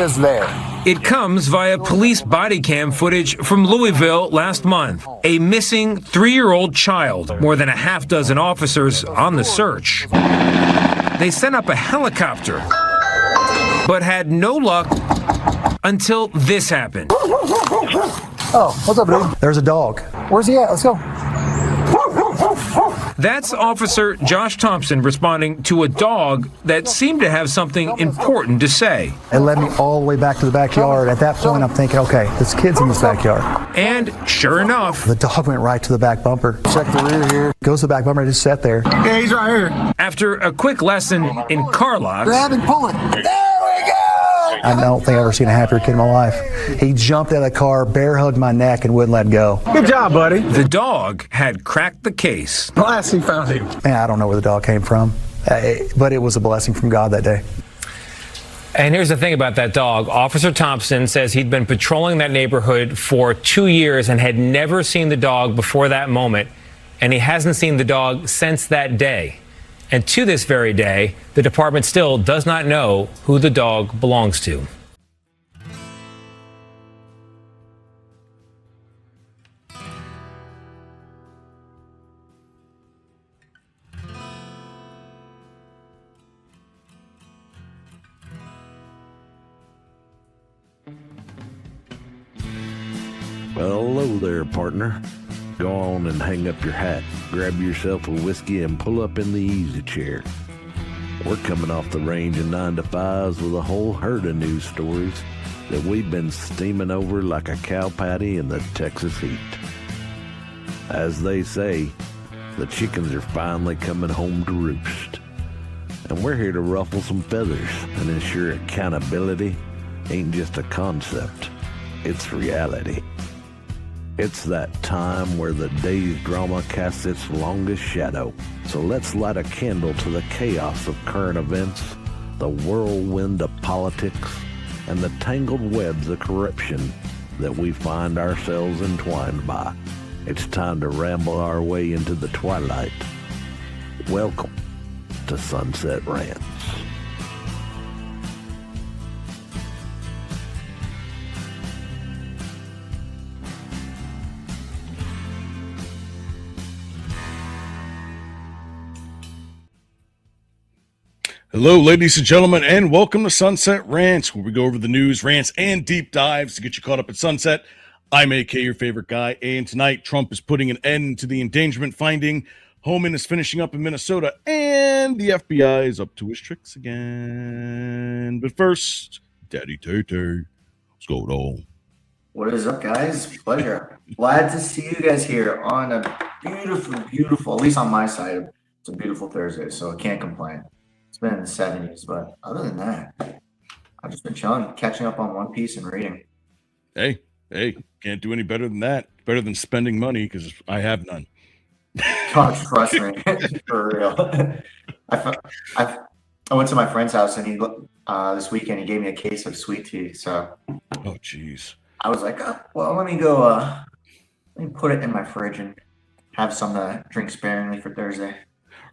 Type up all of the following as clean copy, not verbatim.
was there. It comes via police body cam footage from Louisville last month. A missing 3-year-old child. More than a half dozen officers on the search. They sent up a helicopter, but had no luck until this happened. Oh, what's up, dude? There's a dog. Where's he at? Let's go. That's Officer Josh Thompson responding to a dog that seemed to have something important to say. It led me all the way back to the backyard. At that point, I'm thinking, okay, this kid's in this backyard. And sure enough, The dog went right to the back bumper. Check the rear here. Goes to the back bumper and just sat there. Yeah, he's right here. after a quick lesson in car locks, Grab and pull it. There we go! I don't think I've ever seen a happier kid in my life. He jumped out of the car, bear hugged my neck, and wouldn't let go. Good job, buddy. the dog had cracked the case. Blast, he found him. Man, I don't know where the dog came from, but it was a blessing from God that day. And here's the thing about that dog. Officer Thompson says he'd been patrolling that neighborhood for 2 years and had never seen the dog before that moment. And he hasn't seen the dog since that day. And to this very day, the department still does not know who the dog belongs to. Well, hello there, partner. Go on and hang up your hat, grab yourself a whiskey, and pull up in the easy chair. We're coming off the range of 9 to 5s with a whole herd of news stories that we've been steaming over like a cow patty in the Texas heat. As they say, the chickens are finally coming home to roost. And we're here to ruffle some feathers and ensure accountability ain't just a concept, it's reality. It's that time where the day's drama casts its longest shadow. So let's light a candle to the chaos of current events, the whirlwind of politics, and the tangled webs of corruption that we find ourselves entwined by. It's time to ramble our way into the twilight. Welcome to Sunset Rants. Hello, ladies and gentlemen, and welcome to Sunset Rants, where we go over the news, rants, and deep dives to get you caught up at sunset. I'm AK, your favorite guy, and tonight Trump is putting an end to the endangerment finding. Homan is finishing up in Minnesota, and the FBI is up to his tricks again. But first, Daddy Tay-Tay, what's going on? What is up, guys? Pleasure. Glad to see you guys here on a beautiful, at least on my side, it's a beautiful Thursday, so I can't complain. It's been in the 70s, but other than that, I've just been chilling, catching up on One Piece and reading. Hey, can't do any better than that. Better than spending money, because I have none. God, trust me, for real. I went to my friend's house, and he this weekend he gave me a case of sweet tea. So, oh, jeez. I was like, oh, well, let me go. Let me put it in my fridge and have some to drink sparingly for Thursday.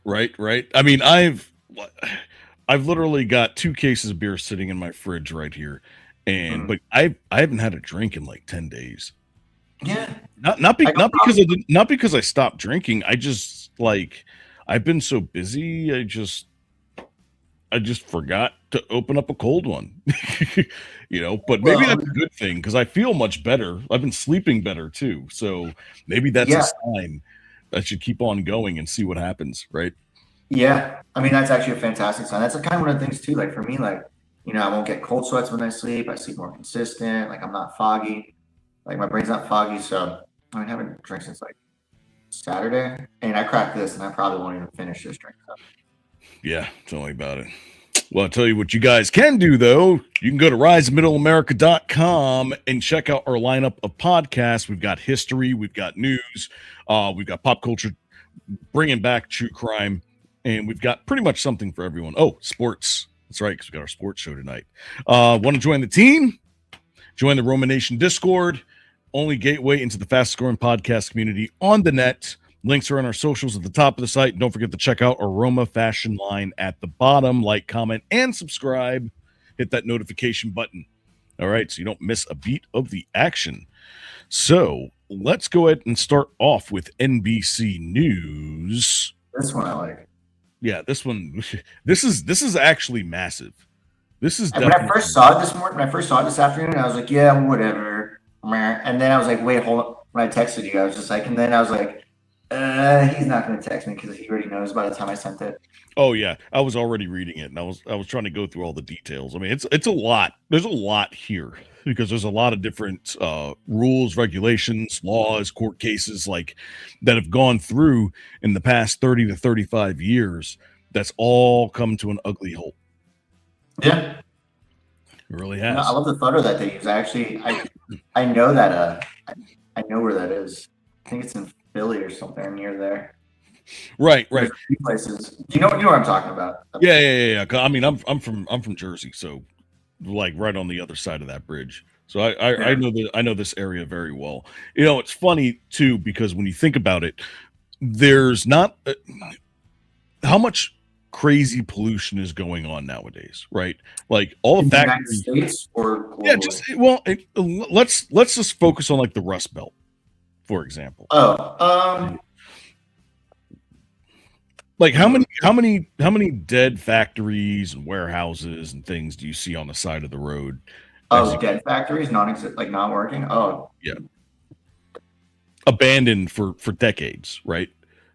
Right. I mean, I've literally got 2 cases of beer sitting in my fridge right here, and but I haven't had a drink in like 10 days. Yeah, not because I stopped drinking. I just I've been so busy. I just forgot to open up a cold one, But maybe that's a good thing because I feel much better. I've been sleeping better too, so maybe that's a sign that I should keep on going and see what happens, right? Yeah, I mean, that's actually a fantastic sign. That's kind of one of the things too. Like for me, I won't get cold sweats when I sleep. I sleep more consistent. Like I'm not foggy. Like my brain's not foggy. So I haven't drank since like Saturday, and I cracked this, and I probably won't even finish this drink. So. Yeah, tell me about it. Well, I'll tell you what you guys can do, though. You can go to riseofmiddleamerica.com and check out our lineup of podcasts. We've got history, we've got news, we've got pop culture, bringing back true crime, and we've got pretty much something for everyone. Oh, sports. That's right, because we got our sports show tonight. Want to join the team? Join the Roman Nation Discord, only gateway into the fastest-growing podcast community on the net. Links are on our socials at the top of the site. Don't forget to check out Aroma Fashion line at the bottom. Like, comment, and subscribe. Hit that notification button. All right, so you don't miss a beat of the action. So let's go ahead and start off with NBC News. This one I like. Yeah, this one. This is actually massive. This is And when I first saw it this morning, when I first saw it this afternoon, I was like, yeah, whatever. And then I was like, wait, hold on. When I texted you, I was just like, and then I was like, he's not going to text me because he already knows by the time I sent it. Oh yeah, I was already reading it, and I was trying to go through all the details. I mean, it's a lot. There's a lot here because there's a lot of different rules, regulations, laws, court cases like that have gone through in the past 30 to 35 years. That's all come to an ugly halt. Yeah. It really has. No, I love the photo that they use. I know that I know where that is. I think it's in Philly or something near there. Right. There's a few places. You know what I'm talking about? Yeah. I mean, I'm from Jersey, so like right on the other side of that bridge. So I know this area very well. You know, it's funny too because when you think about it, there's not how much crazy pollution is going on nowadays, right? Like all of that. United States or globally? Yeah, let's just focus on like the Rust Belt, for example. Like how many dead factories and warehouses and things do you see on the side of the road? Dead factories, not working. Oh, yeah, abandoned for decades, right?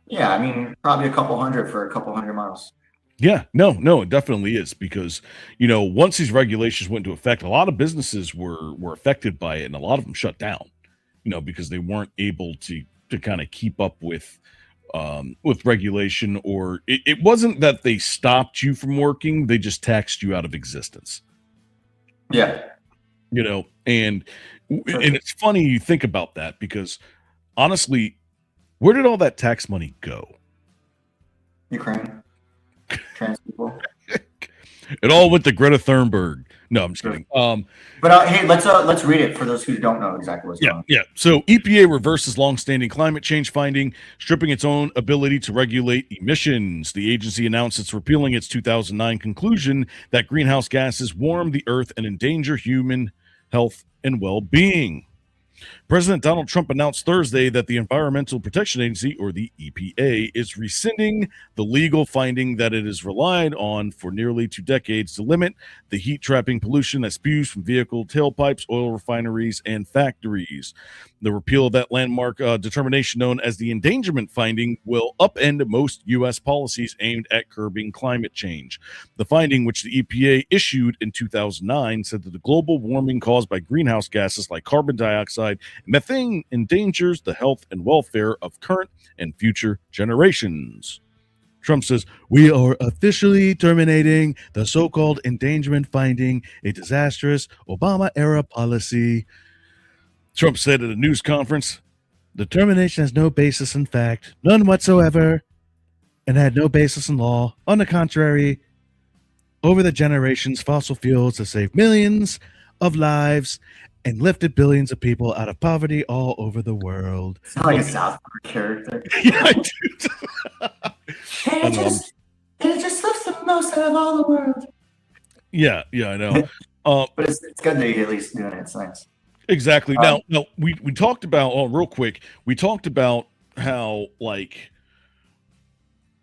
Yeah, I mean probably a couple hundred for a couple hundred miles. Yeah, no, it definitely is because once these regulations went into effect, a lot of businesses were affected by it, and a lot of them shut down, because they weren't able to kind of keep up with regulation, or it wasn't that they stopped you from working; they just taxed you out of existence. Yeah, and it's funny you think about that because honestly, where did all that tax money go? Ukraine. Trans people. It all went to Greta Thunberg. No, I'm just kidding. But hey, let's read it for those who don't know exactly what's going on. Yeah. So EPA reverses longstanding climate change finding, stripping its own ability to regulate emissions. The agency announced it's repealing its 2009 conclusion that greenhouse gases warm the earth and endanger human health and well-being. President Donald Trump announced Thursday that the Environmental Protection Agency, or the EPA, is rescinding the legal finding that it has relied on for nearly 2 decades to limit the heat-trapping pollution that spews from vehicle tailpipes, oil refineries, and factories. The repeal of that landmark determination known as the endangerment finding will upend most U.S. policies aimed at curbing climate change. The finding, which the EPA issued in 2009, said that the global warming caused by greenhouse gases like carbon dioxide and methane endangers the health and welfare of current and future generations. Trump says, "We are officially terminating the so-called endangerment finding, a disastrous Obama-era policy." Trump said at a news conference, "The termination has no basis in fact, none whatsoever, and had no basis in law. On the contrary, over the generations, fossil fuels have saved millions of lives and lifted billions of people out of poverty all over the world." It's not like a South Park character. Yeah, I do. And it just lifts the most out of all the world. Yeah, I know. But it's good that you're at least doing it. It's nice. Exactly. Now, we talked about, real quick, we talked about how,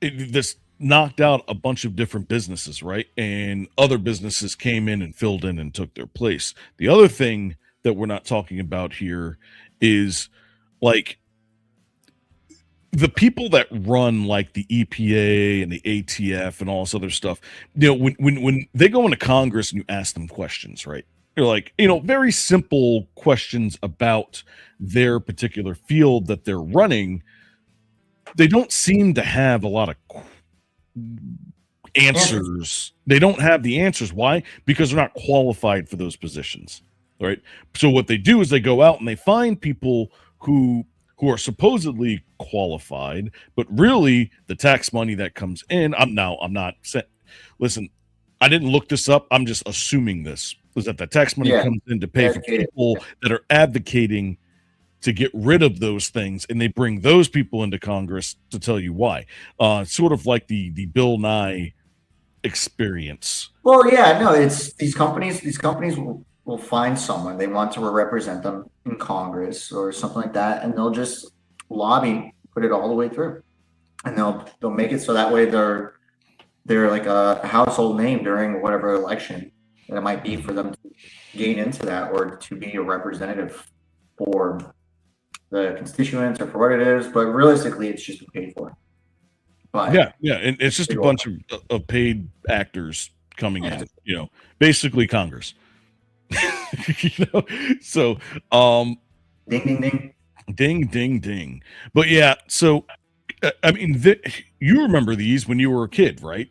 this knocked out a bunch of different businesses, right? And other businesses came in and filled in and took their place. The other thing that we're not talking about here is, the people that run, the EPA and the ATF and all this other stuff, when they go into Congress and you ask them questions, right? You're very simple questions about their particular field that they're running. They don't seem to have a lot of answers. They don't have the answers. Why? Because they're not qualified for those positions, right? So what they do is they go out and they find people who are supposedly qualified, but really the tax money that comes in, listen, I didn't look this up. I'm just assuming this. Is that the tax money comes in to pay for people that are advocating to get rid of those things, and they bring those people into Congress to tell you why. Sort of like the Bill Nye experience. Well, yeah, no, it's these companies will find someone they want to represent them in Congress or something like that, and they'll just lobby, put it all the way through, and they'll make it so that way they're like a household name during whatever election that it might be for them to gain into that or to be a representative for the constituents or for what it is. But realistically, it's just paid for. But yeah, and it's just a bunch of paid actors coming in, you know, basically Congress. You know, so ding ding ding. But yeah, so I mean, you remember these when you were a kid, right?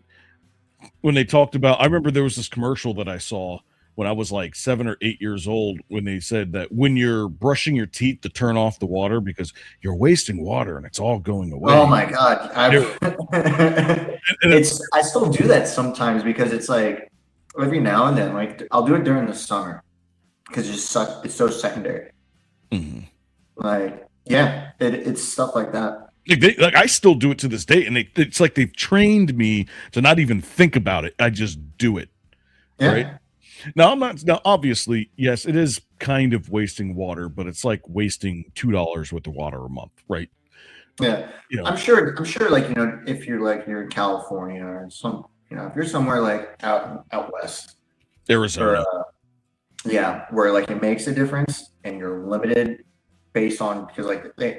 When they talked about, I remember there was this commercial that I saw when I was like 7 or 8 years old, when they said that when you're brushing your teeth to turn off the water because you're wasting water and it's all going away. Oh my God. I still do that sometimes because it's like every now and then, like I'll do it during the summer because it's so secondary. Mm-hmm. Like, yeah, it's stuff like that. Like I still do it to this day, and it's like they've trained me to not even think about it. I just do it. Yeah. Right. Now obviously, yes, it is kind of wasting water, but it's like wasting $2 worth of water a month, right? Yeah. You know, I'm sure like, you know, if you're in California or some, you know, if you're somewhere like out west, Arizona. Yeah, where like it makes a difference and you're limited based on, because like they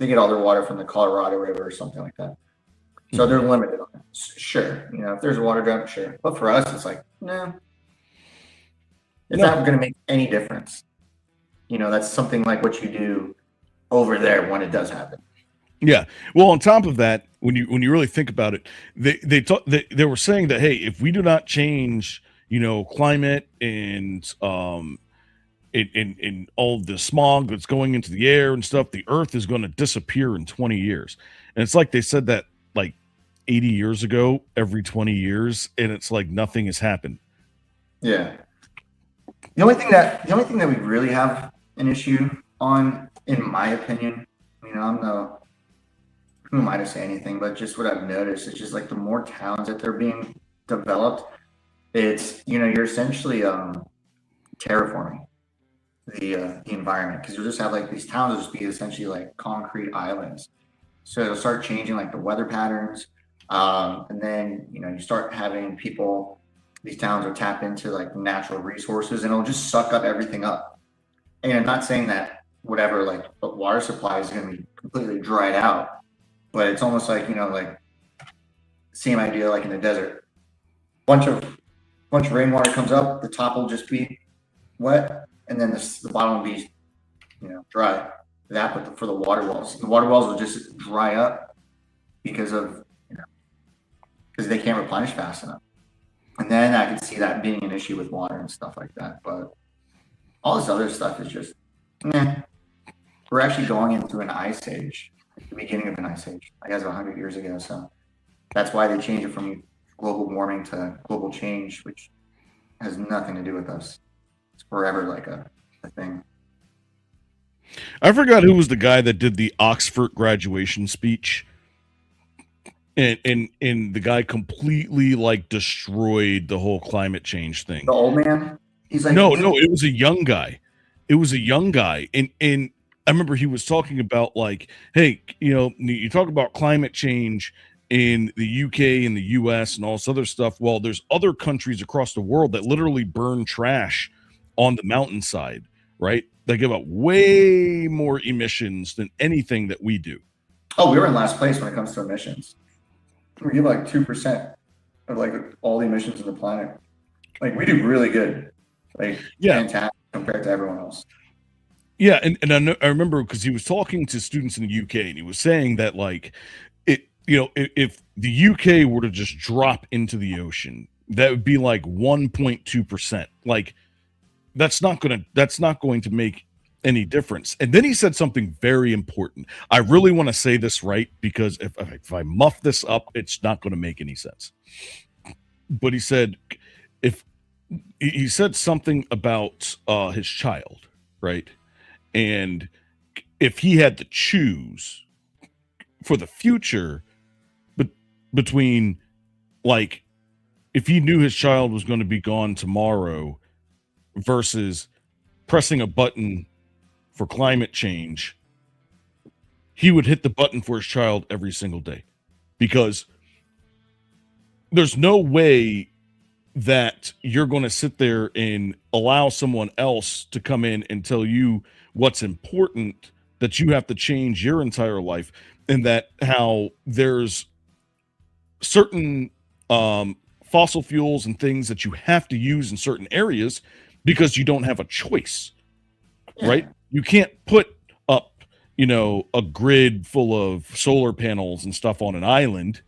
get all their water from the Colorado River or something like that. So they're limited on it. Sure. You know, if there's a water drought, sure. But for us, it's like, no. It's not going to make any difference. You know, that's something like what you do over there when it does happen. Yeah. Well, on top of that, when you really think about it, they were saying that, hey, if we do not change, you know, climate and in all the smog that's going into the air and stuff, the earth is going to disappear in 20 years. And it's like they said that like 80 years ago, every 20 years, and it's like nothing has happened. Yeah. The only thing that we really have an issue on, in my opinion, you know, who am I to say anything, but just what I've noticed, it's just like the more towns that they're being developed, it's, you know, you're essentially terraforming the environment, because you'll just have like these towns will just be essentially like concrete islands. So it'll start changing like the weather patterns, and then, you know, you start having these towns will tap into like natural resources and it'll just suck up everything up. And I'm not saying that whatever like water supply is going to be completely dried out, but it's almost like, you know, like same idea like in the desert. Bunch of rainwater comes up, the top will just be wet, and then the bottom will be, you know, dry. That, but for the water wells will just dry up because of, you know, because they can't replenish fast enough. And then I can see that being an issue with water and stuff like that. But all this other stuff is just, we're actually going into an ice age, the beginning of an ice age, I guess 100 years ago. So that's why they changed it from global warming to global change, which has nothing to do with us. It's forever like a thing. I forgot who was the guy that did the Oxford graduation speech. And the guy completely like destroyed the whole climate change thing. The old man? He's like, no, it was a young guy. And I remember he was talking about like, hey, you know, you talk about climate change in the UK and the US and all this other stuff. Well, there's other countries across the world that literally burn trash on the mountainside, right? They give out way more emissions than anything that we do. Oh, we were in last place when it comes to emissions. We give like 2% of like all the emissions in the planet. Like we do really good. Like fantastic compared to everyone else. Yeah, and I remember because he was talking to students in the UK and he was saying that like it, you know, if the UK were to just drop into the ocean, that would be like 1.2%. Like that's not going to make any difference. And then he said something very important. I really want to say this right, because if I muff this up, it's not going to make any sense. But he said, he said something about his child, right? And if he had to choose for the future, but between like, if he knew his child was going to be gone tomorrow versus pressing a button for climate change, he would hit the button for his child every single day, because there's no way that you're going to sit there and allow someone else to come in and tell you what's important, that you have to change your entire life, and that how there's certain fossil fuels and things that you have to use in certain areas because you don't have a choice, right? You can't put up, a grid full of solar panels and stuff on an island,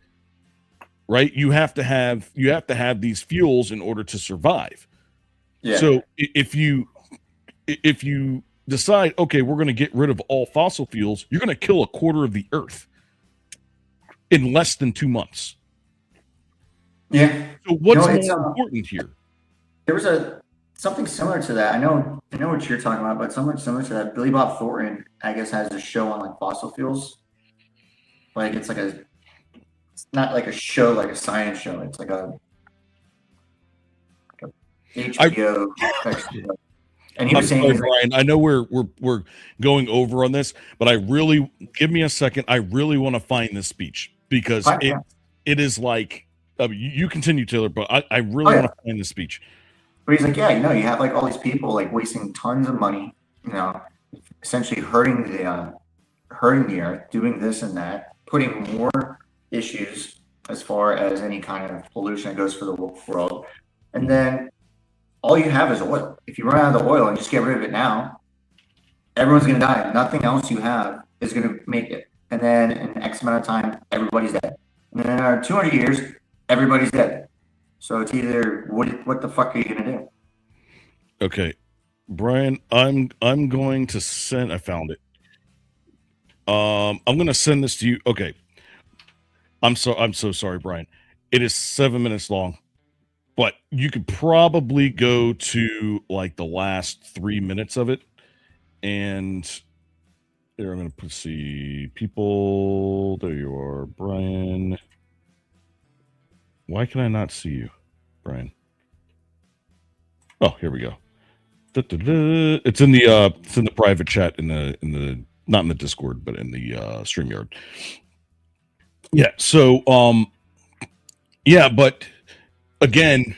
right? You have to have these fuels in order to survive. Yeah. So if you decide, okay, we're going to get rid of all fossil fuels, you're going to kill a quarter of the earth in less than 2 months. Yeah. So what's more important here? There was something similar to that. I know what you're talking about, but something similar to that. Billy Bob Thornton, I guess, has a show on like fossil fuels. Like it's not like a show, like a science show. It's like a HBO. And he was saying, Brian, I know we're going over on this, but give me a second. I really want to find this speech, because it is like, you continue, Taylor, but I really want to find this speech. But he's like, you have like all these people like wasting tons of money, essentially hurting the earth, doing this and that, putting more issues as far as any kind of pollution that goes for the world. And then all you have is oil. If you run out of the oil and just get rid of it now, everyone's going to die. Nothing else you have is going to make it. And then in X amount of time, everybody's dead. And then in 200 years, everybody's dead. So it's either what the fuck are you going to do? Okay, Brian, I'm going to send. I found it. I'm going to send this to you. Okay. I'm so sorry, Brian. It is 7 minutes long, but you could probably go to like the last 3 minutes of it. And there, I'm going to see people. There you are, Brian. Why can I not see you, Brian? Oh, here we go. It's in the private chat in the not in the Discord, but in the StreamYard. Yeah. So but again,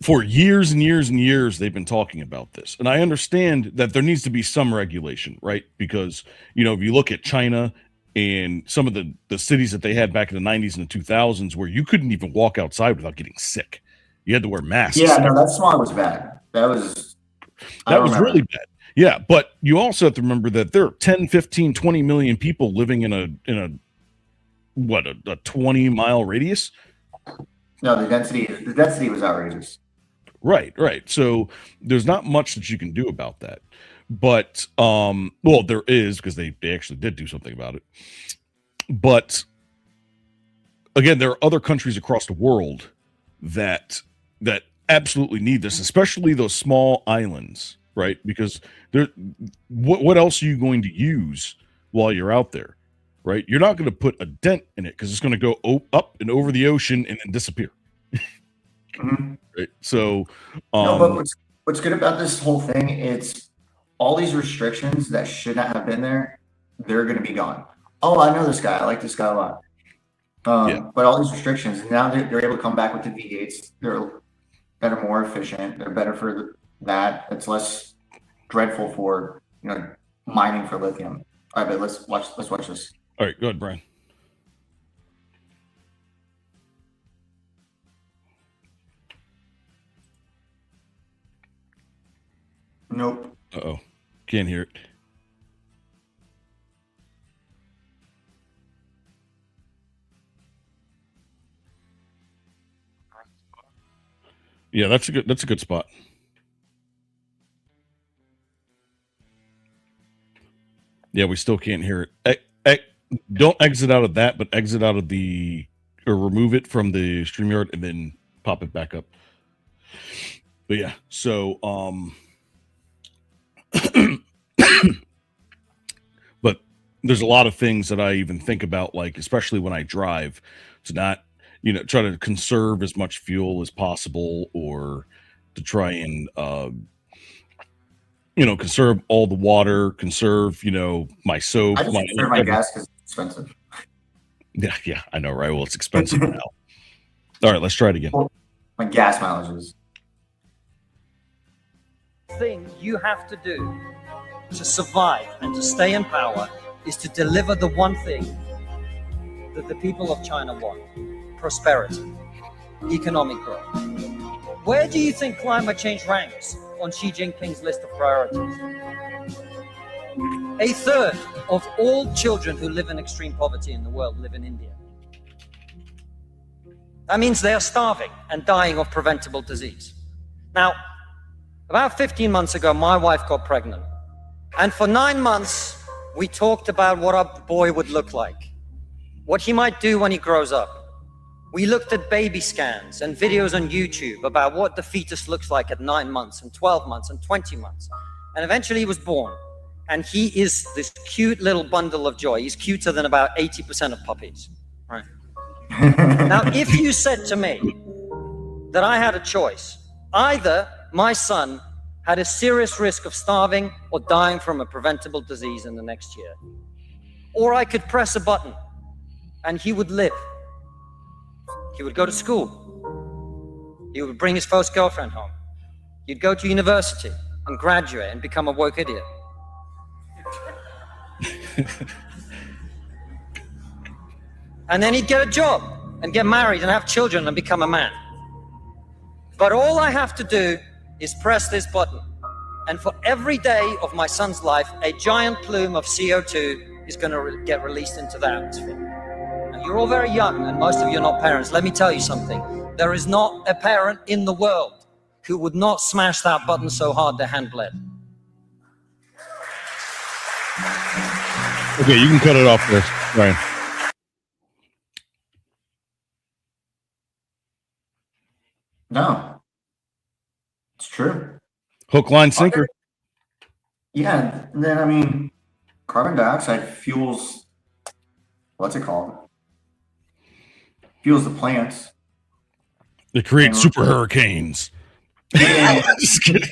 for years and years and years, they've been talking about this, and I understand that there needs to be some regulation, right? Because if you look at China and some of the cities that they had back in the 90s and the 2000s, where you couldn't even walk outside without getting sick. You had to wear masks. Yeah, no, that smog was bad. That was really bad. Yeah, but you also have to remember that there are 10, 15, 20 million people living in a 20-mile radius. No, the density was outrageous. Right. So there's not much that you can do about that. But well, there is, because they actually did do something about it. But again, there are other countries across the world that absolutely need this, especially those small islands, right? Because what else are you going to use while you're out there, right? You're not going to put a dent in it, because it's going to go up and over the ocean and then disappear. Mm-hmm. Right? So no, but what's good about this whole thing, it's all these restrictions that should not have been there, they're going to be gone. Oh, I know this guy. I like this guy a lot. But all these restrictions, now they're able to come back with the V8s. They're better, more efficient. They're better for that. It's less dreadful for mining for lithium. All right, but let's watch this. All right, go ahead, Brian. Nope. Uh-oh. Can't hear it. Yeah, that's a good spot. Yeah, we still can't hear it. Don't exit out of that, but exit out of or remove it from the StreamYard and then pop it back up. But yeah, so but there's a lot of things that I even think about, like especially when I drive, to not try to conserve as much fuel as possible, or to try and conserve all the water, conserve my soap. I just consider my gas because it's expensive. Yeah, I know, right? Well, it's expensive now. All right, let's try it again. My gas mileages. Thing you have to do to survive and to stay in power is to deliver the one thing that the people of China want: prosperity, economic growth. Where do you think climate change ranks on Xi Jinping's list of priorities? A third of all children who live in extreme poverty in the world live in India. That means they are starving and dying of preventable disease. Now, about 15 months ago, my wife got pregnant. And for 9 months, we talked about what our boy would look like, what he might do when he grows up. We looked at baby scans and videos on YouTube about what the fetus looks like at 9 months and 12 months and 20 months. And eventually he was born. And he is this cute little bundle of joy. He's cuter than about 80% of puppies. Right. Now, if you said to me that I had a choice, either my son had a serious risk of starving or dying from a preventable disease in the next year, or I could press a button and he would live. He would go to school. He would bring his first girlfriend home. He'd go to university and graduate and become a woke idiot. And then he'd get a job and get married and have children and become a man. But all I have to do is press this button. And for every day of my son's life, a giant plume of CO2 is going to get released into the atmosphere. Now, you're all very young, and most of you are not parents. Let me tell you something. There is not a parent in the world who would not smash that button so hard their hand bled. Okay, you can cut it off there, Ryan. No, it's true. Hook, line, sinker. Yeah, and then I mean, carbon dioxide fuels. What's it called? Fuels the plants. They create super hurricanes. Just kidding.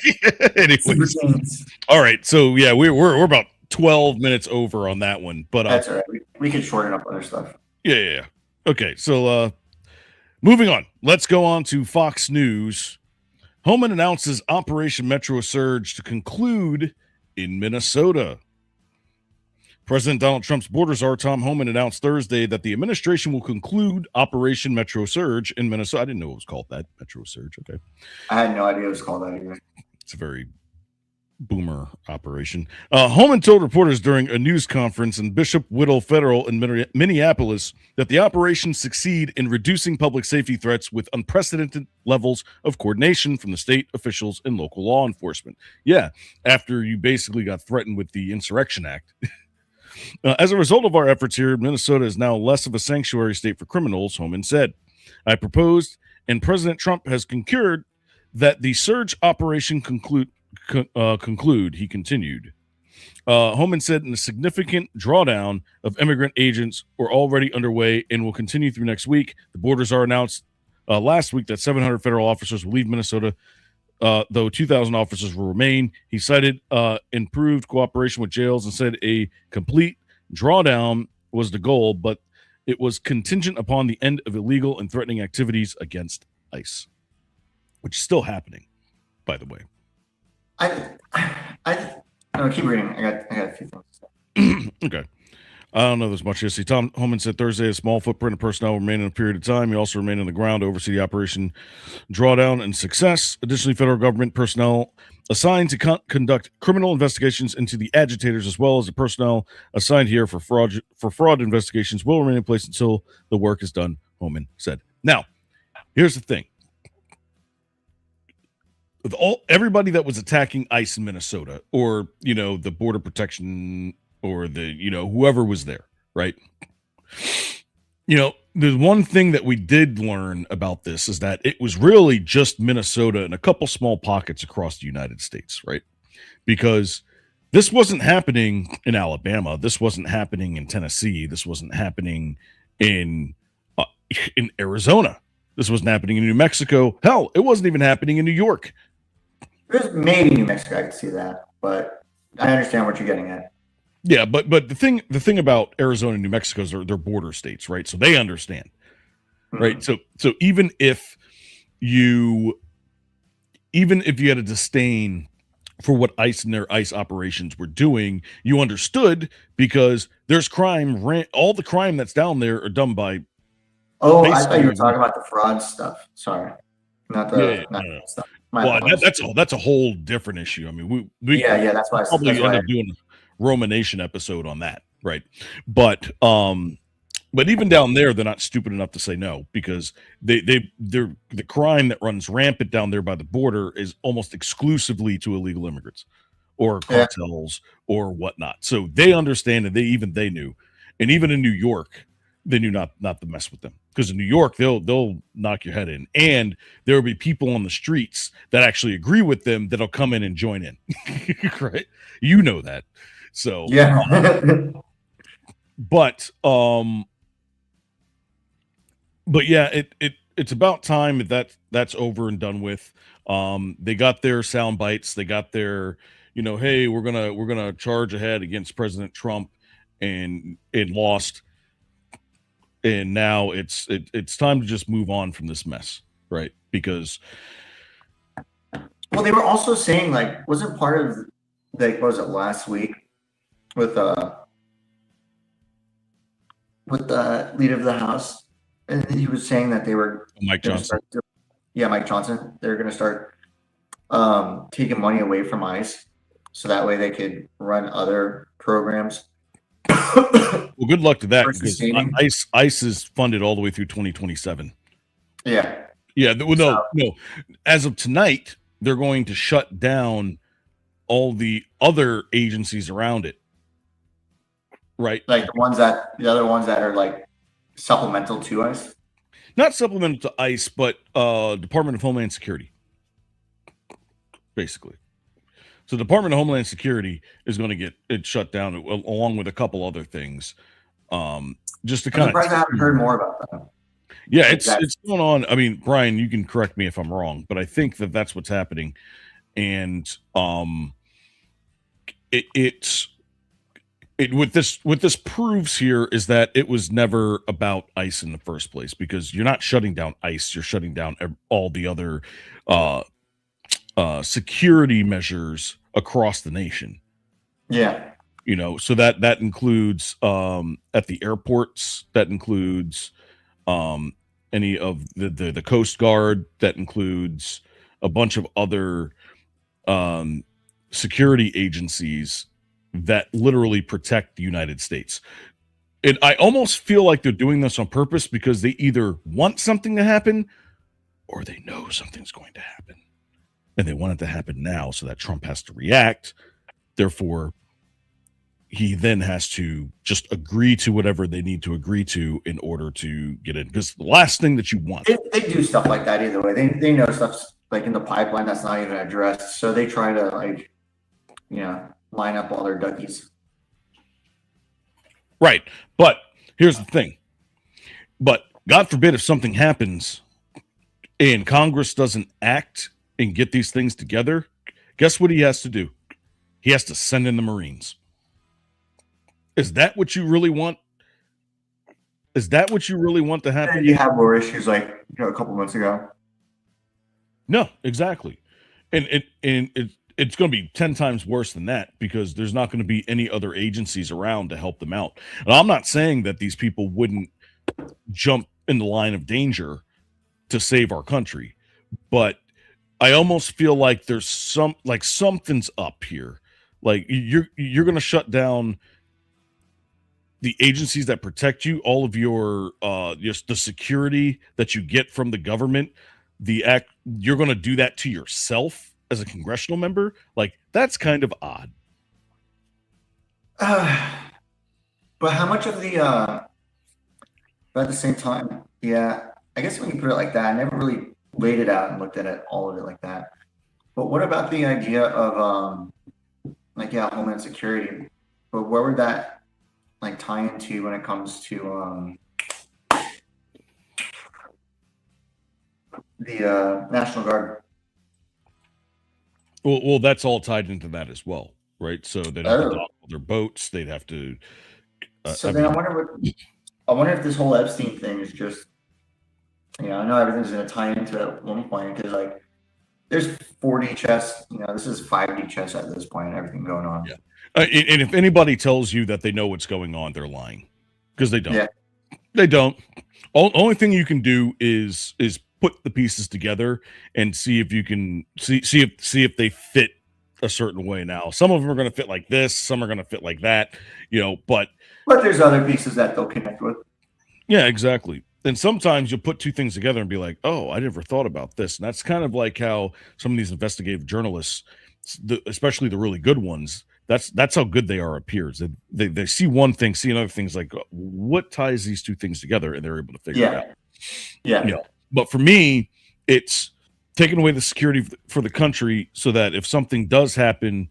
Anyways, all right. So yeah, we're about 12 minutes over on that one, but that's all right. We can shorten up other stuff. Yeah. Okay, so moving on. Let's go on to Fox News. Homan announces Operation Metro Surge to conclude in Minnesota. President Donald Trump's border czar Tom Homan announced Thursday that the administration will conclude Operation Metro Surge in Minnesota. I didn't know it was called that, Metro Surge. Okay. I had no idea it was called that either. It's a very boomer operation. Homan told reporters during a news conference in Bishop Whittle Federal in Minneapolis that the operation succeed in reducing public safety threats with unprecedented levels of coordination from the state officials and local law enforcement. Yeah, after you basically got threatened with the Insurrection Act. As a result of our efforts here, Minnesota is now less of a sanctuary state for criminals, Homan said. I proposed, and President Trump has concurred, that the surge operation conclude, he continued. Homan said in a significant drawdown of immigrant agents were already underway and will continue through next week. The borders are announced last week that 700 federal officers will leave Minnesota, though 2,000 officers will remain. He cited improved cooperation with jails and said a complete drawdown was the goal, but it was contingent upon the end of illegal and threatening activities against ICE, which is still happening, by the way. No, keep reading. I got a few things. Okay. I don't know this much history. Tom Homan said Thursday a small footprint of personnel will remain in a period of time. He also remained on the ground to oversee the operation drawdown and success. Additionally, federal government personnel assigned to conduct criminal investigations into the agitators, as well as the personnel assigned here for fraud investigations, will remain in place until the work is done, Homan said. Now, here's the thing. With everybody that was attacking ICE in Minnesota, or the border protection, or the whoever was there, right? The one thing that we did learn about this is that it was really just Minnesota and a couple small pockets across the United States, right? Because this wasn't happening in Alabama, this wasn't happening in Tennessee, this wasn't happening in Arizona, this wasn't happening in New Mexico. Hell, it wasn't even happening in New York. There's maybe New Mexico, I could see that, but I understand what you're getting at. Yeah, but the thing about Arizona and New Mexico is they're border states, right? So they understand, right? So even if you had a disdain for what ICE and their ICE operations were doing, you understood because there's crime. All the crime that's down there are done by. Oh, I thought you were talking about the fraud stuff. Sorry, not the no. stuff. Well, that's a whole different issue. I mean, we that's why probably end up doing a Romanation episode on that, right? But even down there, they're not stupid enough to say no, because the crime that runs rampant down there by the border is almost exclusively to illegal immigrants or cartels or whatnot. So they understand, and they knew, and even in New York, they knew not to mess with them, because in New York they'll knock your head in, and there will be people on the streets that actually agree with them that'll come in and join in, right? You know that, so yeah. But yeah, it's about time that's over and done with. They got their sound bites. They got their, hey, we're gonna charge ahead against President Trump, and lost. And now it's time to just move on from this mess, right? Because, well, they were also saying, like, wasn't part of, like, what was it, last week with the leader of the House, and he was saying that they were Mike Johnson. Mike Johnson. They're going to start taking money away from ICE, so that way they could run other programs. Well, good luck to that, because ICE is funded all the way through 2027. Yeah. No. As of tonight, they're going to shut down all the other agencies around it, right? Like the other ones that are like supplemental to ICE. Not supplemental to ICE, but Department of Homeland Security, basically. So the Department of Homeland Security is going to get it shut down, along with a couple other things. Just to kind of. I haven't heard more about that. Yeah, it's going on. I mean, Brian, you can correct me if I'm wrong, but I think that's what's happening, and what this proves here is that it was never about ICE in the first place, because you're not shutting down ICE, you're shutting down all the other security measures across the nation. Yeah. So that includes at the airports, that includes any of the Coast Guard, that includes a bunch of other security agencies that literally protect the United States. And I almost feel like they're doing this on purpose, because they either want something to happen or they know something's going to happen. And they want it to happen now, so that Trump has to react. Therefore, he then has to just agree to whatever they need to agree to in order to get in. Because the last thing that you want. They do stuff like that either way. They know stuff's like in the pipeline that's not even addressed. So they try to line up all their duckies. Right. But here's the thing. But God forbid if something happens and Congress doesn't act and get these things together, guess what he has to do? He has to send in the Marines. Is that what you really want? Is that what you really want to happen? You have more issues like a couple months ago. No, exactly. And it's going to be 10 times worse than that, because there's not going to be any other agencies around to help them out. And I'm not saying that these people wouldn't jump in the line of danger to save our country, but I almost feel like there's something's up here. Like you're going to shut down the agencies that protect you, all of your just the security that you get from the government. You're going to do that to yourself as a congressional member. Like, that's kind of odd. But how much of the but at the same time, yeah, I guess when you put it like that, I never really laid it out and looked at it, all of it like that. But what about the idea of Homeland Security? But where would that tie into when it comes to the National Guard? Well, that's all tied into that as well, right? So they'd have to Oh. dock all their boats. They'd have to. So then I wonder if this whole Epstein thing is just, I know everything's going to tie into it at one point because like there's 4D chess, this is 5D chess at this point, everything going on. Yeah. And if anybody tells you that they know what's going on, they're lying because they don't. Yeah. They don't. Only thing you can do is put the pieces together and see if you can see if they fit a certain way. Now, some of them are going to fit like this, some are going to fit like that, but there's other pieces that they'll connect with. Yeah, exactly. And sometimes you'll put two things together and be like, oh, I never thought about this. And that's kind of like how some of these investigative journalists, especially the really good ones, that's how good they are at peers. They see one thing, see another thing's like, what ties these two things together? And they're able to figure it out. Yeah. But for me, it's taking away the security for the country so that if something does happen,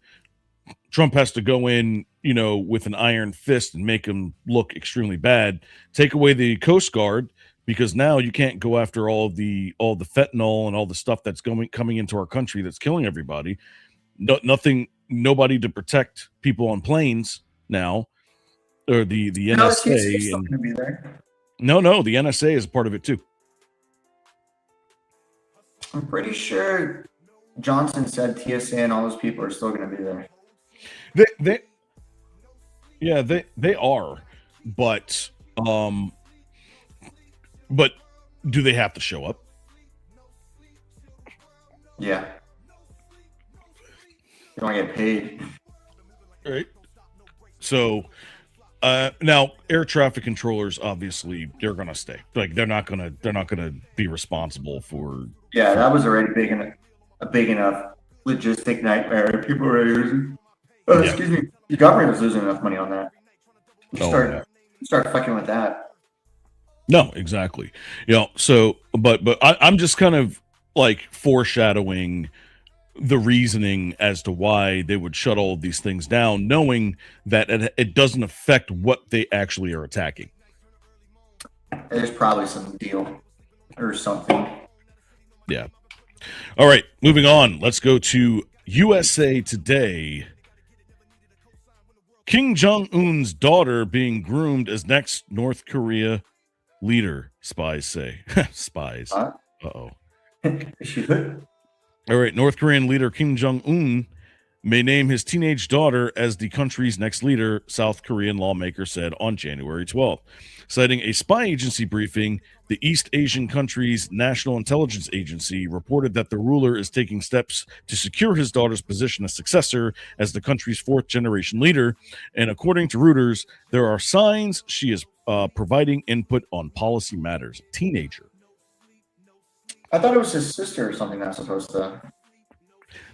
Trump has to go in, with an iron fist and make him look extremely bad. Take away the Coast Guard because now you can't go after all the fentanyl and all the stuff that's coming into our country that's killing everybody. Nobody to protect people on planes now, or the NSA. Still gonna be there. No, the NSA is a part of it too. I'm pretty sure Johnson said TSA and all those people are still going to be there. They are, but do they have to show up? Yeah. You don't get paid. Right. So now air traffic controllers, obviously they're going to stay. Like they're not going to be responsible for. Yeah, that was already a big enough logistic nightmare. People were using. Oh, excuse me. The government was losing enough money on that. Start fucking with that. No, exactly. So, but I'm just kind of like foreshadowing the reasoning as to why they would shut all of these things down, knowing that it doesn't affect what they actually are attacking. There's probably some deal or something. Yeah. All right, moving on. Let's go to USA Today. Kim Jong-un's daughter being groomed as next North Korea leader, spies say. Spies. Uh-oh. All right, North Korean leader Kim Jong-un may name his teenage daughter as the country's next leader, South Korean lawmaker said on January 12th. Citing a spy agency briefing, the East Asian country's National Intelligence Agency reported that the ruler is taking steps to secure his daughter's position as successor as the country's fourth-generation leader. And according to Reuters, there are signs she is providing input on policy matters. Teenager. I thought it was his sister or something that's supposed to.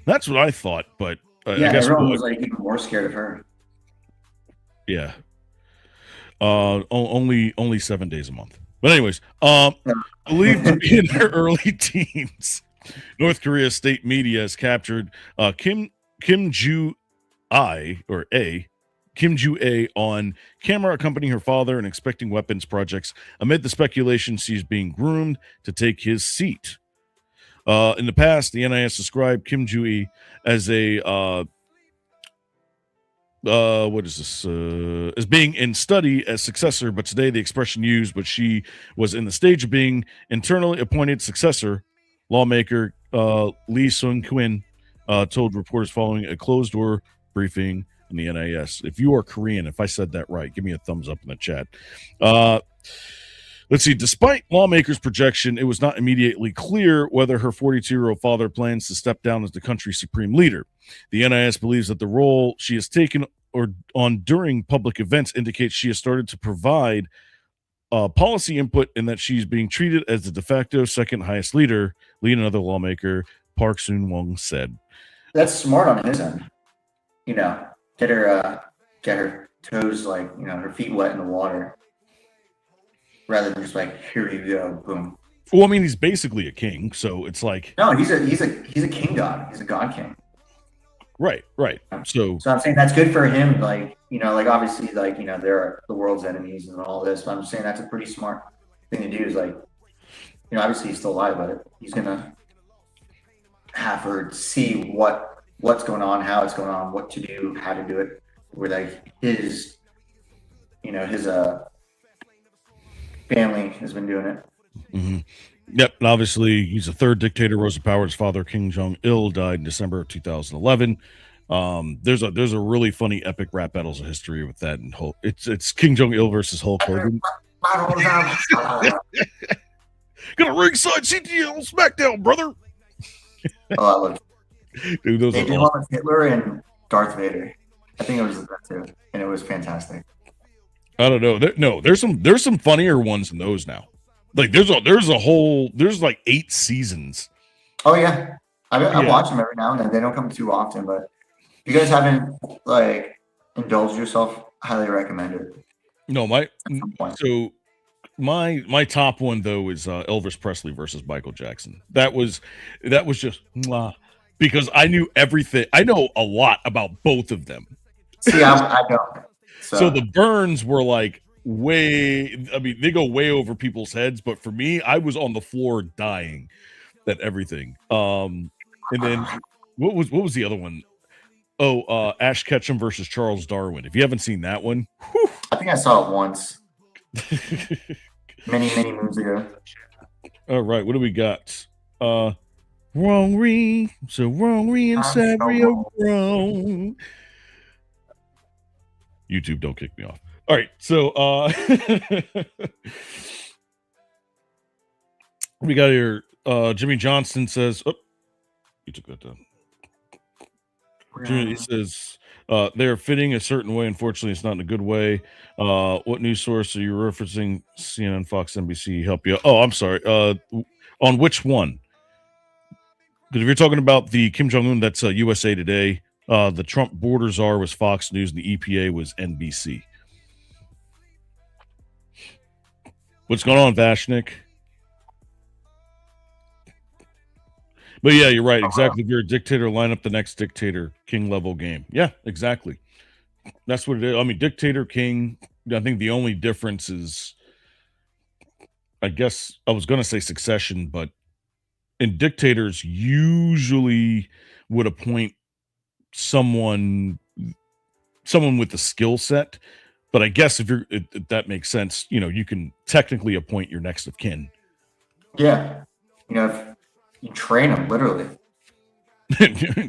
That's what I thought, but I guess everyone was like even more scared of her. Yeah. Only 7 days a month. But anyways, believed to be in their early teens, North Korea state media has captured Kim Ju-a on camera accompanying her father and expecting weapons projects amid the speculation she's being groomed to take his seat. In the past, the NIS described Kim Ju-a as a as being in study as successor, but today the expression used, but she was in the stage of being internally appointed successor. Lawmaker Lee Sung-kwin told reporters following a closed-door briefing in the NIS. If you are Korean, if I said that right, give me a thumbs up in the chat. Let's see. Despite lawmakers' projection, it was not immediately clear whether her 42-year-old father plans to step down as the country's supreme leader. The NIS believes that the role she has taken on during public events indicates she has started to provide policy input and that she's being treated as the de facto second highest leader, Lee, another lawmaker, Park Soon-wong said. That's smart on his end. Get her toes, her feet wet in the water. Rather than just here you go, boom. Well, I mean, he's basically a king, so it's like no, he's a king god. He's a god king. Right. So I'm saying that's good for him. Obviously, there are the world's enemies and all this. But I'm just saying that's a pretty smart thing to do. Is obviously he's still alive, but he's gonna have her see what what's going on, how it's going on, what to do, how to do it, where like his family has been doing it. Mm-hmm. Yep, and obviously he's the third dictator. Rosa Parks' father, Kim Jong-il, died in December of 2011. There's a really funny epic rap battles of history with that, and it's Kim Jong-il versus Hulk Hogan. Gonna ringside CTL SmackDown, brother. Oh, I love it. Dude, those they are did awesome. one with Hitler and Darth Vader. I think it was that too, and it was fantastic. I don't know. There's some funnier ones than those now. Like there's like 8 seasons. Oh yeah, I watch them every now and then. They don't come too often, but if you guys haven't like indulged yourself, highly recommend it. No, my top one though is Elvis Presley versus Michael Jackson. That was just because I knew everything. I know a lot about both of them. See, I don't. So the burns were like they go way over people's heads, but for me, I was on the floor dying at everything. And then what was the other one? Oh, Ash Ketchum versus Charles Darwin. If you haven't seen that one, whew. I think I saw it once. many moons ago. All right, what do we got? Wrong and Savio wrong. YouTube, don't kick me off. All right, so we got here. Jimmy Johnson says, "Oh, you took that down." Jimmy says they're fitting a certain way. Unfortunately, it's not in a good way. What news source are you referencing? CNN, Fox, NBC, help you. Oh, I'm sorry. On which one? Because if you're talking about the Kim Jong-un, that's USA Today. The Trump border czar was Fox News, and the EPA was NBC. What's going on, Vashnik? But yeah, you're right. Exactly. If you're a dictator, line up the next dictator, king level game. Yeah, exactly. That's what it is. I mean, dictator, king. I think the only difference is, I guess I was going to say succession, but in dictators usually would appoint someone with the skill set. But I guess if that makes sense, you can technically appoint your next of kin. Yeah. If you train them, literally.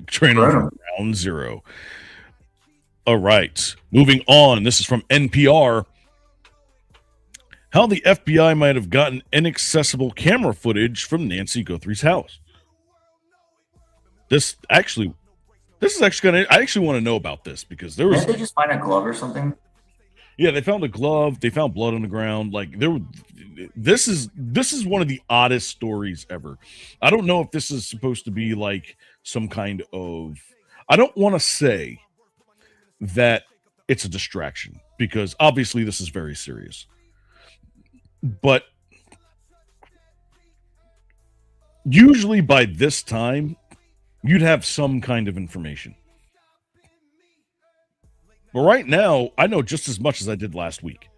Train them from round zero. All right. Moving on. This is from NPR. How the FBI might have gotten inaccessible camera footage from Nancy Guthrie's house. This is actually gonna. I actually want to know about this because there was. Didn't they just find a glove or something? Yeah, they found a glove. They found blood on the ground. Like this is one of the oddest stories ever. I don't know if this is supposed to be like some kind of. I don't want to say that it's a distraction because obviously this is very serious. But usually by this time, you'd have some kind of information. But right now, I know just as much as I did last week.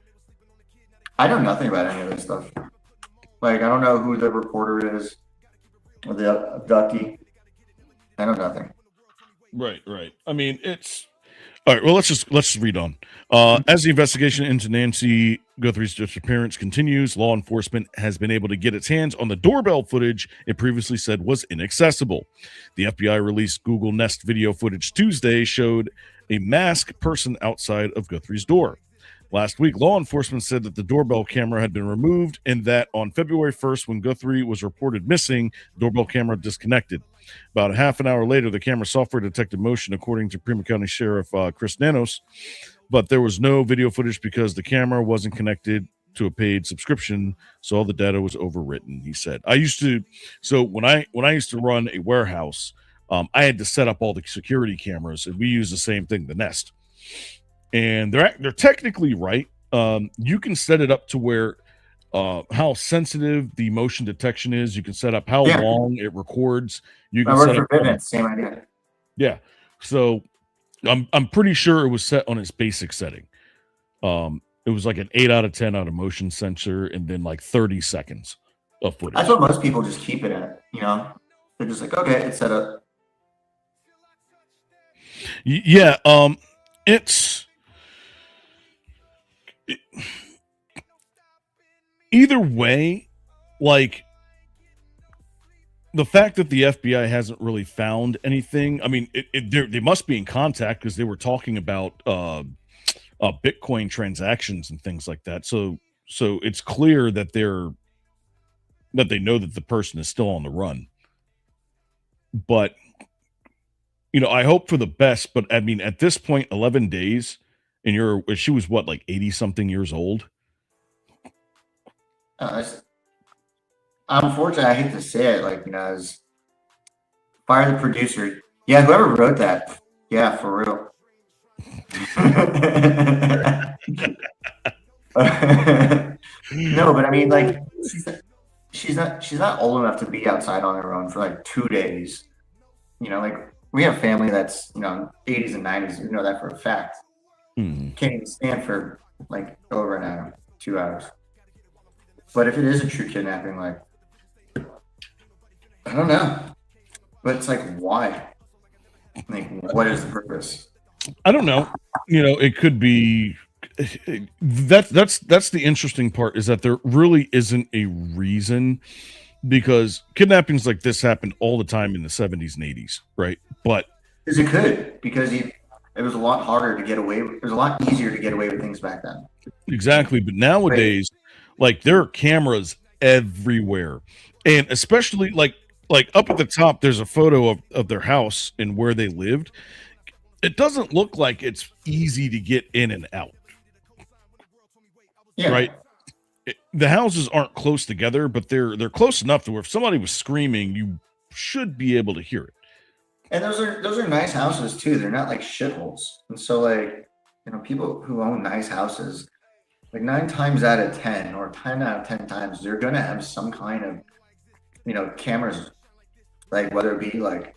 I know nothing about any of this stuff. Like, I don't know who the reporter is or the abductee. I know nothing. Right. I mean, it's... All right, well, let's just read on. As the investigation into Nancy Guthrie's disappearance continues, law enforcement has been able to get its hands on the doorbell footage it previously said was inaccessible. The FBI released Google Nest video footage Tuesday showed a masked person outside of Guthrie's door. Last week, law enforcement said that the doorbell camera had been removed and that on February 1st, when Guthrie was reported missing, the doorbell camera disconnected. About a half an hour later, the camera software detected motion, according to Prima County Sheriff Chris Nanos, but there was no video footage because the camera wasn't connected to a paid subscription, so all the data was overwritten, he said. When I used to run a warehouse, I had to set up all the security cameras, and we use the same thing, the Nest. And they're technically right. You can set it up to where how sensitive the motion detection is. You can set up how long it records. You can set up same idea. Yeah. So I'm pretty sure it was set on its basic setting. It was like an 8 out of 10 out of motion sensor, and then like 30 seconds of footage. That's what most people just keep it at. They're just like, okay, it's set up. Yeah, it's either way, like the fact that the FBI hasn't really found anything. I mean, they must be in contact because they were talking about Bitcoin transactions and things like that. So it's clear that they know that the person is still on the run. But I hope for the best. But I mean, at this point, 11 days, and she was what, like 80 something years old. Unfortunately, I hate to say it, like, as fire the producer. Yeah, whoever wrote that. Yeah, for real. No, but I mean, like, she's not old enough to be outside on her own for like 2 days. Like, we have family that's 80s and 90s. We know that for a fact. Can't even stand for like over an hour, 2 hours. But if it is a true kidnapping, like, I don't know. But it's like, why? Like, what is the purpose? I don't know. It could be that's the interesting part, is that there really isn't a reason, because kidnappings like this happened all the time in the 70s and 80s, right? But because it was a lot harder to get away. It was a lot easier to get away with things back then. Exactly. But nowadays, like, there are cameras everywhere, and especially like up at the top, there's a photo of their house and where they lived. It doesn't look like it's easy to get in and out. Yeah. Right. The houses aren't close together, but they're close enough to where if somebody was screaming, you should be able to hear it. And those are nice houses too. They're not like shitholes. And so, like, people who own nice houses, like 9 times out of 10 or 10 out of 10 times, they're gonna have some kind of cameras, like whether it be like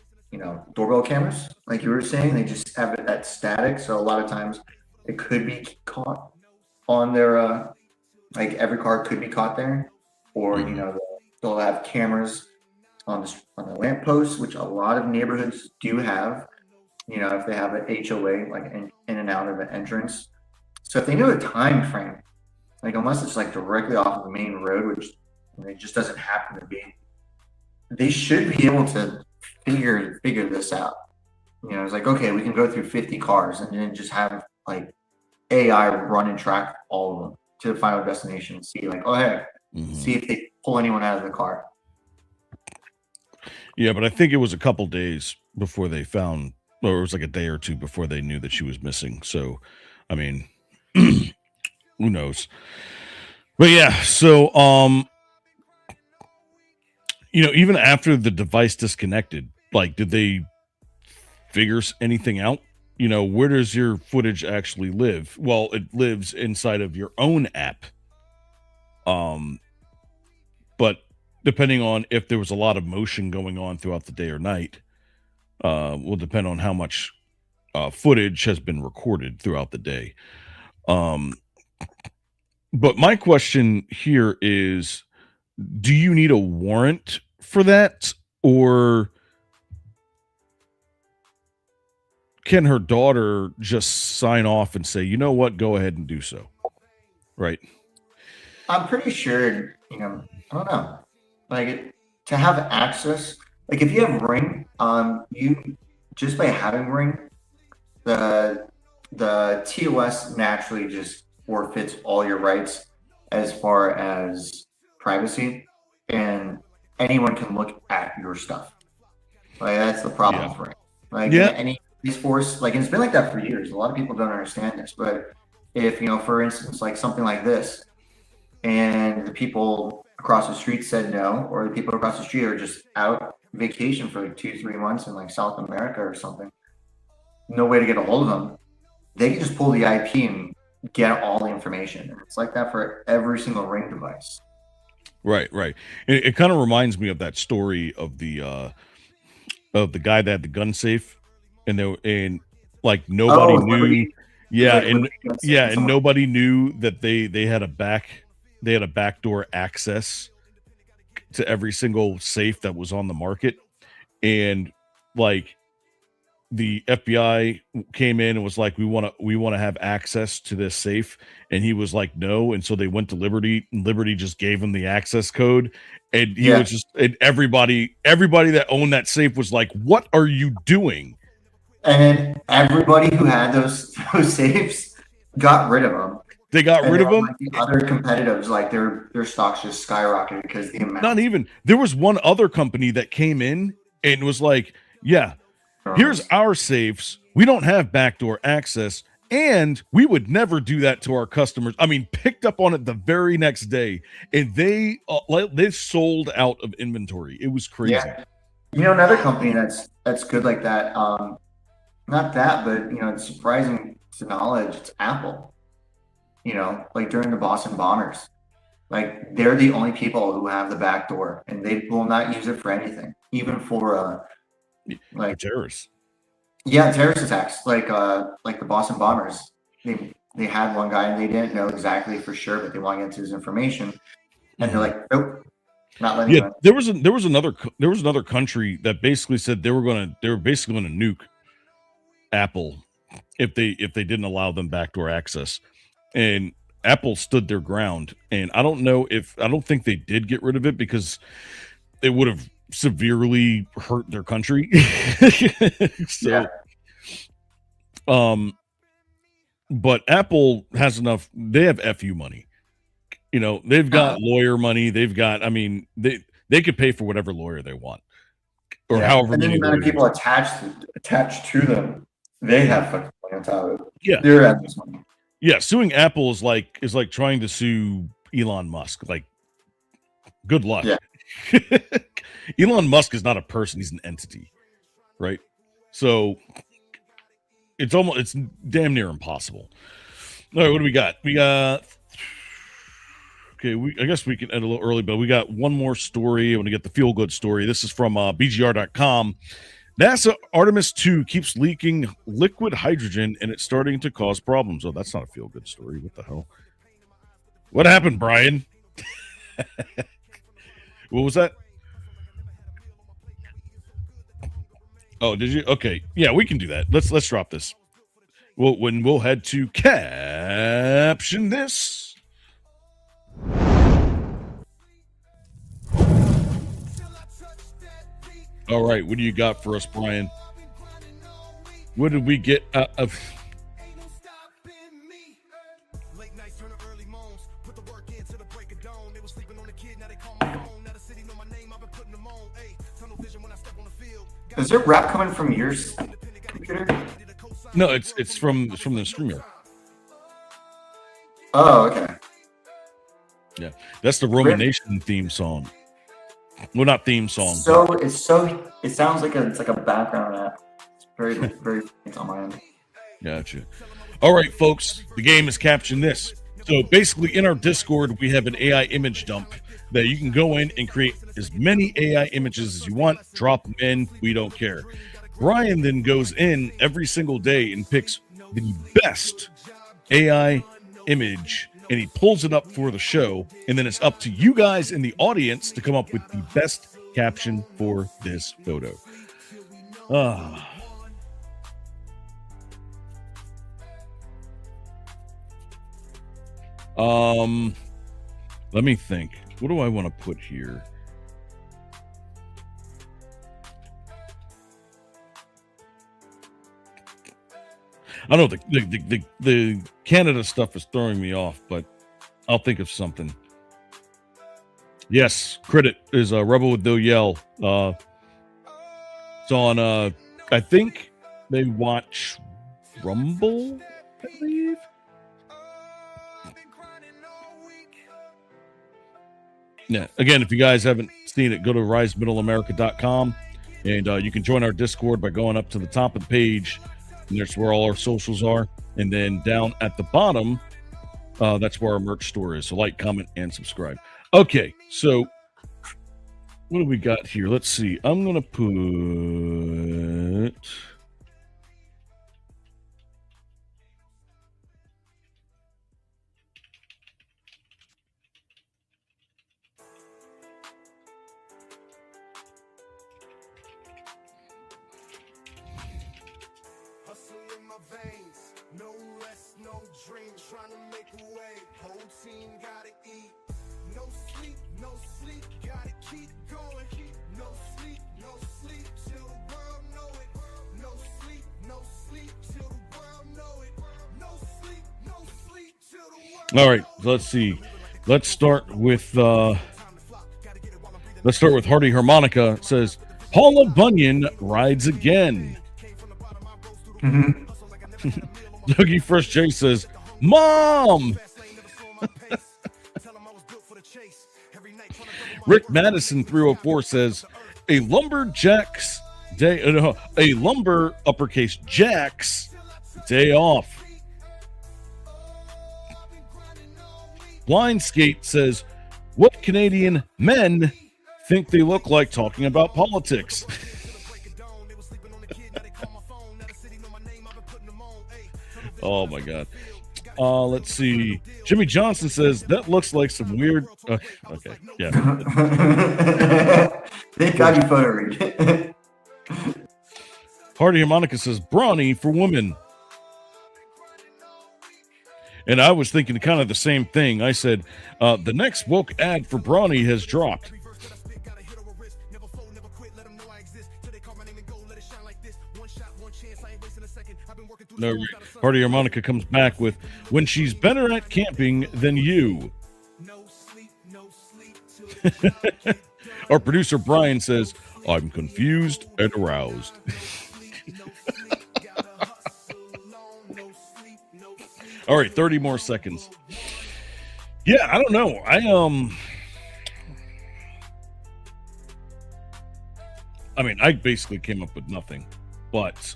doorbell cameras, like you were saying, they just have it at static. So a lot of times it could be caught on their like every car could be caught there, or they'll have cameras on the lampposts, which a lot of neighborhoods do have. If they have an HOA, like in and out of an entrance. So if they know the time frame, like unless it's like directly off of the main road, which it just doesn't happen to be, they should be able to figure this out. It's like, okay, we can go through 50 cars and then just have like AI run and track all of them to the final destination and see like, oh, hey, see if they pull anyone out of the car. Yeah, but I think it was a couple days before they found, or it was like a day or two before they knew that she was missing. So, I mean, who knows? But yeah, so even after the device disconnected, like, did they figure anything out? Where does your footage actually live? Well, it lives inside of your own app. But depending on if there was a lot of motion going on throughout the day or night, will depend on how much footage has been recorded throughout the day. But my question here is, do you need a warrant for that, or can her daughter just sign off and say, you know what, go ahead and do so? Right. I'm pretty sure, I don't know, like to have access, like if you have Ring, you just by having Ring, the TOS naturally just forfeits all your rights as far as privacy, and anyone can look at your stuff. Like that's the problem with Ring. Like any police force, like, and it's been like that for years. A lot of people don't understand this, but if for instance, like something like this, and the people across the street said no, or the people across the street are just out vacation for like 2-3 months in like South America or something, no way to get a hold of them, they can just pull the IP and get all the information. And it's like that for every single Ring device. Right. It kind of reminds me of that story of the guy that had the gun safe, and like nobody knew. And nobody knew that they had a backdoor access to every single safe that was on the market, and like the FBI came in and was like, we want to have access to this safe, and he was like, no, and so they went to Liberty, and Liberty just gave him the access code, and he was just, and everybody that owned that safe was like, what are you doing? And then everybody who had those safes got rid of them. They got rid of them. Like the other competitors, like their stocks just skyrocketed because the amount. Not even. There was one other company that came in and was like, yeah, here's our safes. We don't have backdoor access, and we would never do that to our customers. I mean, picked up on it the very next day, and they sold out of inventory. It was crazy. Yeah. You know, another company that's good like that. Not that, but you know, it's surprising to knowledge. It's Apple. You know, like during the Boston bombers, like they're the only people who have the back door, and they will not use it for anything, even for like terrorists. Yeah, terrorist attacks, like the Boston bombers. They had one guy and they didn't know exactly for sure, but they want to get into his information, and they're like, nope, not letting. Yeah, there was another country that basically said they were basically gonna nuke Apple if they didn't allow them backdoor access. And Apple stood their ground, and I don't think they did get rid of it because it would have severely hurt their country. So, but Apple has enough. They have FU money. You know, they've got lawyer money. They've got. I mean, they could pay for whatever lawyer they want, or however. And then the amount of people attached to them, they have fucking money on top of it. Yeah, they're at this money. Yeah, suing Apple is like trying to sue Elon Musk. Like, good luck. Yeah. Elon Musk is not a person; he's an entity, right? So it's damn near impossible. All right, what do we got? I guess we can end a little early, but we got one more story. I want to get the feel good story. This is from BGR.com. NASA Artemis 2 keeps leaking liquid hydrogen, and it's starting to cause problems. Oh, that's not a feel-good story. What the hell? What happened, Brian? What was that? Oh, did you? Okay. Yeah, we can do that. Let's drop this. We'll head to caption this. All right, what do you got for us, Brian? What did we get out of? Is there rap coming from your computer? No, it's from the streamer. Oh, okay. Yeah, that's the Roman Nation theme song. Well, not theme song. It sounds like it's like a background app. It's very it's on my end. Gotcha. All right, folks, the game is caption this. So basically in our Discord, we have an AI image dump that you can go in and create as many AI images as you want, drop them in, we don't care. Brian then goes in every single day and picks the best AI image, and he pulls it up for the show, and then it's up to you guys in the audience to come up with the best caption for this photo. Let me think. What do I want to put here? I don't know, the Canada stuff is throwing me off, but I'll think of something. Yes, Credit is a Rebel with No Yell. It's on I think they watch Rumble, I believe. Yeah, again, if you guys haven't seen it, go to risemiddleamerica.com, and you can join our Discord by going up to the top of the page. And that's where all our socials are. And then down at the bottom, that's where our merch store is. So like, comment, and subscribe. Okay, so what do we got here? Let's see. I'm going to put... All right, let's see. Let's start with Hardy Harmonica. It says Paula Bunyan rides again. Dougie Fresh J says, Mom! Rick Madison 304 says, a lumberjack's day, a lumber uppercase Jack's day off. Blind Skate says, what Canadian men think they look like talking about politics? Oh my God. Let's see. Jimmy Johnson says that looks like some weird. Okay, yeah. They got you photo read. Hardy Harmonica says brawny for women. And I was thinking kind of the same thing. I said the next woke ad for brawny has dropped. No, Hardy Harmonica comes back with, when she's better at camping than you. Our producer Brian says, I'm confused and aroused. All right, 30 more seconds. Yeah, I don't know. I mean, I basically came up with nothing, but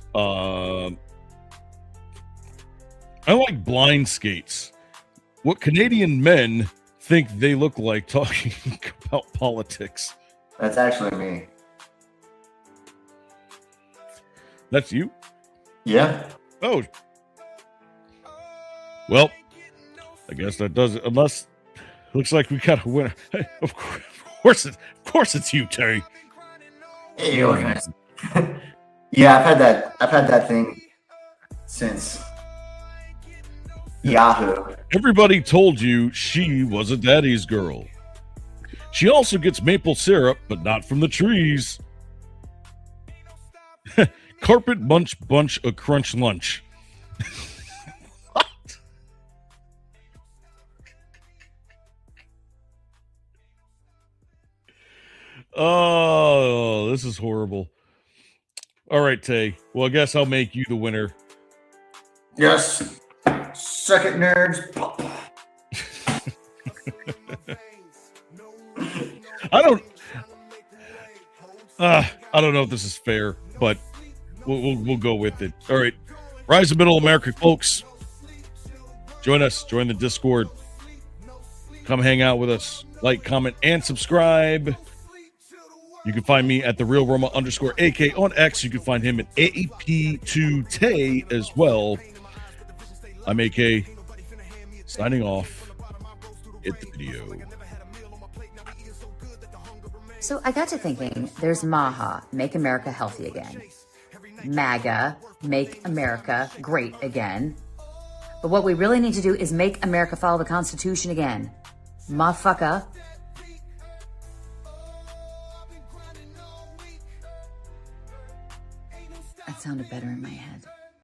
I like blind skates. What Canadian men think they look like talking about politics. That's actually me. That's you? Yeah. Oh. Well, I guess that does it. Unless looks like we got a winner. Hey, of course it's you, Terry. Hey, what can I say? Yeah, I've had that thing since Yahoo. Everybody told you she was a daddy's girl. She also gets maple syrup, but not from the trees. Carpet bunch a crunch lunch. What? Oh, this is horrible. All right, Tay. Well, I guess I'll make you the winner. Yes. Second nerds. I don't know if this is fair, but we'll go with it. All right, Rise of Middle America, folks. Join us. Join the Discord. Come hang out with us. Like, comment, and subscribe. You can find me at @therealroma_AK on X. You can find him at AP2Tay as well. I'm AK. Signing off. Hit the video. So I got to thinking, there's MAHA, Make America Healthy Again. MAGA, Make America Great Again. But what we really need to do is make America follow the Constitution again. Motherfucker. That sounded better in my head.